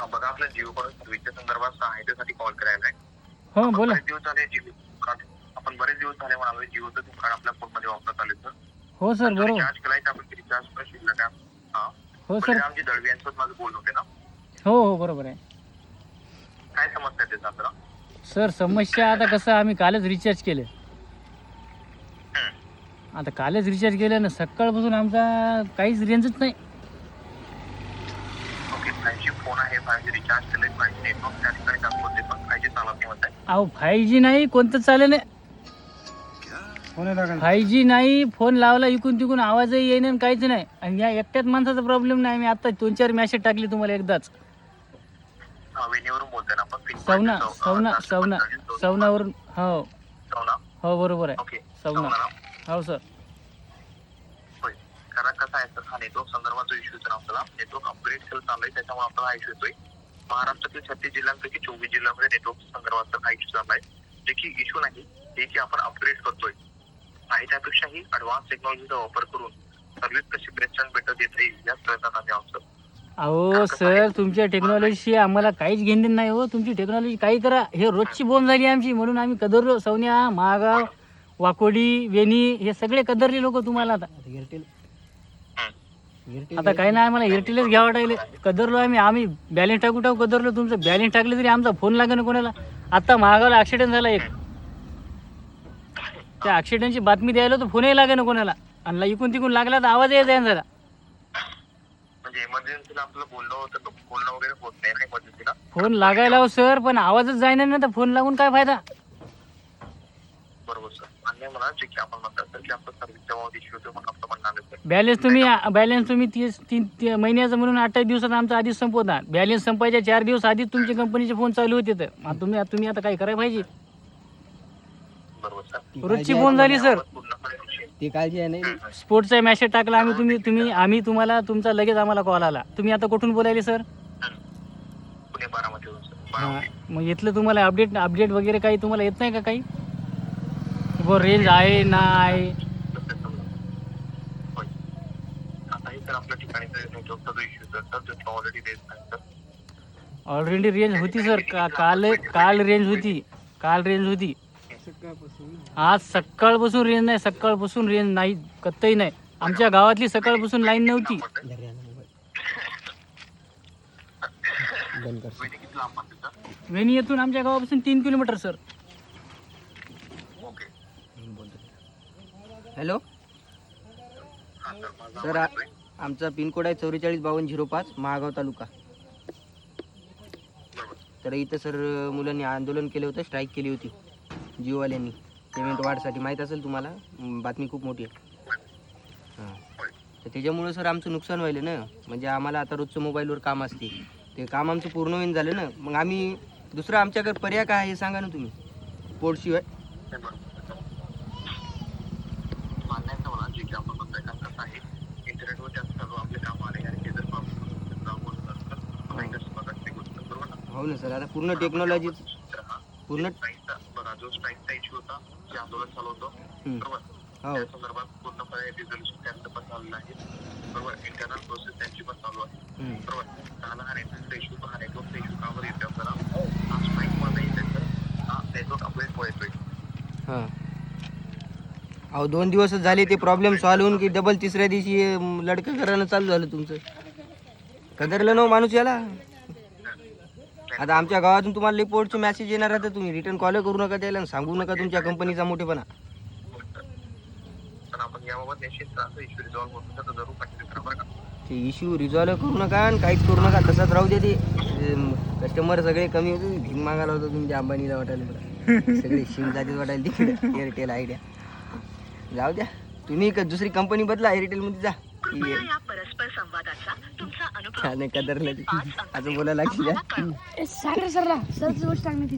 बघा आपल्या जिओ सर्व्हिसच्या संदर्भात आहे त्यासाठी कॉल करायला आहे. हो बोला. बरेच दिवस झाले जिओ कार्ड आपण बरेच दिवस झाले म्हणालो जिओचं सिम कार्ड आपल्या फोनमध्ये वापरत आले सर. हो सर बरोबर. रिचार्ज केलाय तर आपण रिचार्ज पण शिल्लक आहे. हा हो सर. बलरामजी दळवी यांच्यासोबत माझं बोलणं होते ना. हो हो बरोबर आहे. काय समस्या आहे त्याचा आपल्याला? सर समस्या आता कसं आम्ही कालच रिचार्ज केले. आता कालच रिचार्ज केलं ना सकाळपासून आमचा काहीच रेंजच नाही. ओके 5G फोन आहे 5G रिचार्ज केलंय 5G नेटवर्क त्या ठिकाणी दाखवते पण 5G चालत नाही म्हणताय. अहो 5G नाही कोणतं चालेल नाही. 5G नाही फोन लावला इकून तिकून आवाजही येईन आणि काहीच नाही. आणि या एकट्याच माणसाचा प्रॉब्लेम नाही. मी आता 2-4 मेसेज टाकले तुम्हाला एकदाच. वेणीवरून बोलतोय ना आपण सवनावरून. हो सवना हो बरोबर आहे. ओके सवना. हो सर. होय कारण कसं आहे सर हा नेटवर्क संदर्भात जो इश्यू आहे आपल्याला नेटवर्क अपग्रेड केलं चाललंय त्याच्यामुळे आपल्याला हा इश्यू येतोय. महाराष्ट्रातील 36 जिल्ह्यांपैकी 24 जिल्ह्यांमध्ये नेटवर्क संदर्भात हा इश्यू चाललाय. जे की इश्यू नाही ते की आपण अपग्रेड करतोय आणि त्यापेक्षाही ऍडव्हान्स टेक्नॉलॉजीचा वापर करून सर्व्हिस कशी बेस्ट बेटर देता येईल याच प्रयत्नात आम्ही आहोत सर. अहो सर तुमच्या टेक्नॉलॉजीशी आम्हाला काहीच घेणं नाही हो. तुमची टेक्नॉलॉजी काही करा. हे रोजची बोंब झाली आमची म्हणून आम्ही कदरलो. सवन्या महागाव वाकोडी वेणी हे सगळे कदरले लोक तुम्हाला. आता काही नाही आम्हाला एअरटेलच घ्यावं वाटायले. कदरलो आम्ही बॅलन्स टाकू कदरलो. तुमचं बॅलन्स टाकलं तरी आमचा फोन लागेल कोणाला. आता महागावला ऍक्सिडेंट झाला एक. त्या ऍक्सिडेंटची बातमी द्यायला तर फोनही लागेल कोणाला. आणि इकून तिकून लागला तर आवाज येत जरा. म्हणजे इमर्जन्सीला आपलं बोलणं होतं बोलणं वगैरे होत नाही ना इमर्जन्सीला. फोन लागायला हो सर पण आवाजच जाईना ना तर फोन लागून काय फायदा. बरोबर सर. अन्य म्हणा जे की आपण म्हणतात सर की आपलं सर्व्हिसच्या बाबतीत इश्यू होतो म्हणून आपलं म्हणणं आलं सर. बॅलन्स तुम्ही 3 महिन्याचं म्हणून 28 दिवसात आमचा आधीच संपवता. बॅलन्स संपायच्या 4 दिवस आधीच तुमची कंपनीचे फोन चालू होते. तर तुम्ही आता काय करायला पाहिजे. बरोबर सर. रोजची फोन झाली सर. ती काळजी आहे नाही. स्पोर्टचा मेसेज टाकला आम्ही तुम्हाला तुमचा लगेच आम्हाला कॉल आला. तुम्ही आता कुठून बोलायले सर? पुणे 12 सर. मग इथलं तुम्हाला अपडेट वगैरे काही तुम्हाला येत नाही का काही? रेंज आहे नाही. आताही सर आपल्या ठिकाणी नेटवर्कचा जो इश्यू सर तो ऑलरेडी रेंज आहे सर. ऑलरेडी रेंज होती सर. काल रेंज होती. आज सकाळपासून रेंज नाही कत्तही नाही. आमच्या गावातली सकाळपासून लाईन नव्हती. वेणी येथून आमच्या गावापासून 3 किलोमीटर सर. हॅलो सर आमचा पिनकोड आहे 445205 महागाव तालुका. तर इथं सर मुलांनी आंदोलन केलं होतं. स्ट्राईक केली होती जिओवाल्यांनी पेमेंट वाढसाठी. माहीत असेल तुम्हाला बातमी खूप मोठी आहे. हां तर त्याच्यामुळं सर आमचं नुकसान व्हायलं ना. म्हणजे आम्हाला आता रोजचं मोबाईलवर काम असते. ते काम आमचं पूर्ण होईन झालं ना. मग आम्ही दुसरं आमच्याकडे पर्याय काय आहे हे सांगा ना तुम्ही. पोर्टशिवाय इंटरनेटवर जास्त आपले काम आले आणि ते जर हो ना सर. आता पूर्ण टेक्नॉलॉजी पूर्ण बघा जो स्ट्राईकचा इश्यू होता जे आंदोलन चालू होतं बरोबर त्या संदर्भात पूर्णपणे रिझोल्युशन त्यांचं पण झालेलं आहे. बरोबर इंटरनल प्रोसेस त्यांची पण चालू आहे. बरोबर त्याला हा नेटवर्कचा इश्यू हा नेटवर्कचा इश्यू कावर येतो आपल्याला हा स्ट्राईकमध्ये त्याचं हा नेटवर्क अपडेट येतोय. हां अहो 2 दिवसच झाले ते प्रॉब्लेम सॉल्व्ह होऊन की डबल तिसऱ्या दिवशी लडकं करायला चालू झालं तुमचं. कदरलं ना माणूस याला. आता आमच्या गावातून तुम्हाला रिपोर्टचं मेसेज येणार आहे तर तुम्ही रिटर्न कॉल करू नका त्याला आणि सांगू नका तुमच्या कंपनीचा मोठेपणा. आपण याबाबत निश्चित असं इश्यू रिझॉल्व्ह होतो तर जरूर कंटिन्यू करा बरं का. ते इश्यू रिझॉल्व्ह करू नका आणि काहीच करू नका तसंच राहू दे. ते कस्टमर सगळे कमी होते. भीम मागायला होतं तुमच्या अंबानीला वाटायला मला सगळे शिम जातीच वाटायला तिकडे एअरटेल आयडिया. जाऊ द्या तुम्ही दुसरी कंपनी बदला एअरटेलमध्ये जा. परस्पर संवादाचा तुमचा अनुभव छान कदरलं असं बोलायला लागली. सरला सरच गोष्ट सांगण्यात